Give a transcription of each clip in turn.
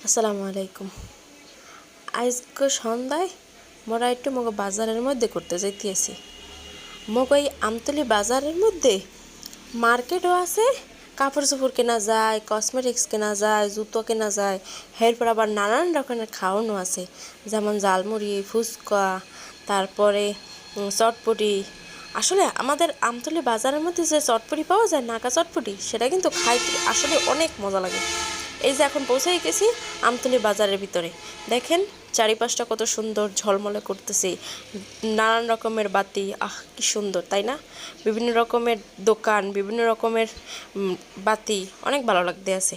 আসসালামু আলাইকুম। আজকে সন্ধ্যায় মোরা একটু মগ বাজারের মধ্যে করতে যাইতেছি। মগ এই আমতলি বাজারের মধ্যে মার্কেটও আছে, কাপড় চোপড় কেনা যায়, কসমেটিক্স কেনা যায়, জুতো কেনা যায়, এরপর আবার নানান রকমের খাওয়ানো আছে, যেমন ঝালমুড়ি, ফুচকা, তারপরে চটপটি। আসলে আমাদের আমতলি বাজারের মধ্যে যে চটপটি পাওয়া যায়, নাকা চটপটি, সেটা কিন্তু খাইতে আসলে অনেক মজা লাগে। এই যে এখন পৌঁছেই গেছি আমতলি বাজারের ভিতরে। দেখেন চারিপাশটা কত সুন্দর ঝলমলে করতেছে, নানান রকমের বাতি, কি সুন্দর তাই না? বিভিন্ন রকমের দোকান, বিভিন্ন রকমের বাতি, অনেক ভালো লাগতে আছে।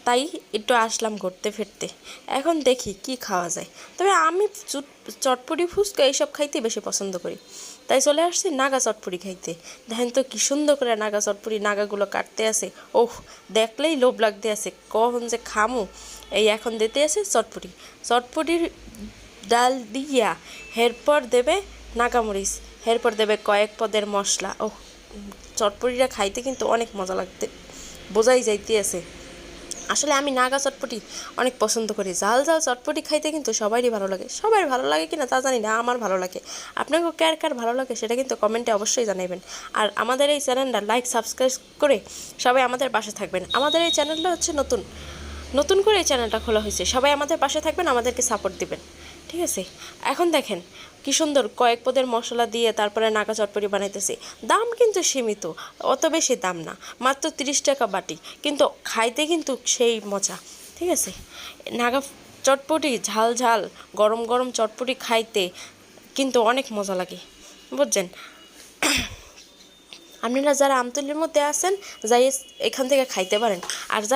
তাই একটু আসলাম ঘুরতে ফিরতে। এখন দেখি কি খাওয়া যায়। তবে আমি চটপটি, ফুচকা এইসব খাইতে বেশি পছন্দ করি। তাই চলে আসছি নাগা চটপটি খাইতে। দেখেন তো কি সুন্দর করে নাগা চটপটি, নাগাগুলো কাটতে আছে। ওহ, দেখলেই লোভ লাগতে আছে, কখন যে খামু। এই এখন দিতে আছে চটপটি, চটপটির ডাল দিয়া এরপর দেবে নাগামরিচ, এরপর দেবে কয়েক পদের মশলা। ওহ, চটপটিটা খাইতে কিন্তু অনেক মজা লাগতে বোঝাই যাইতে আছে। আসলে আমি নাগা চটপটি অনেক পছন্দ করি। ঝাল ঝাল চটপটি খাইতে কিন্তু সবারই ভালো লাগে। সবার ভালো লাগে কিনা তা জানি না, আমার ভালো লাগে। আপনাকেও কার কার ভালো লাগে সেটা কিন্তু কমেন্টে অবশ্যই জানাবেন। আর আমাদের এই চ্যানেলটা লাইক সাবস্ক্রাইব করে সবাই আমাদের পাশে থাকবেন। আমাদের এই চ্যানেলটা হচ্ছে নতুন নতুন করে এই চ্যানেলটা খোলা হয়েছে। সবাই আমাদের পাশে থাকবেন, আমাদেরকে সাপোর্ট দিবেন, ঠিক আছে? এখন দেখেন কি সুন্দর কয়েক পদের মশলা দিয়ে তারপরে নাগা চটপটি বানাইতেছি। দাম কিন্তু সীমিত, অত বেশি দাম না, মাত্র 30 টাকা বাটি, কিন্তু খাইতে কিন্তু সেই মজা, ঠিক আছে? নাগা চটপটি ঝাল ঝাল গরম গরম চটপটি খাইতে কিন্তু অনেক মজা লাগে, বুঝছেন? আপনারা যারা আমতলির মধ্যে আছেন যাই এখান থেকে খাইতে পারেন। আর যারা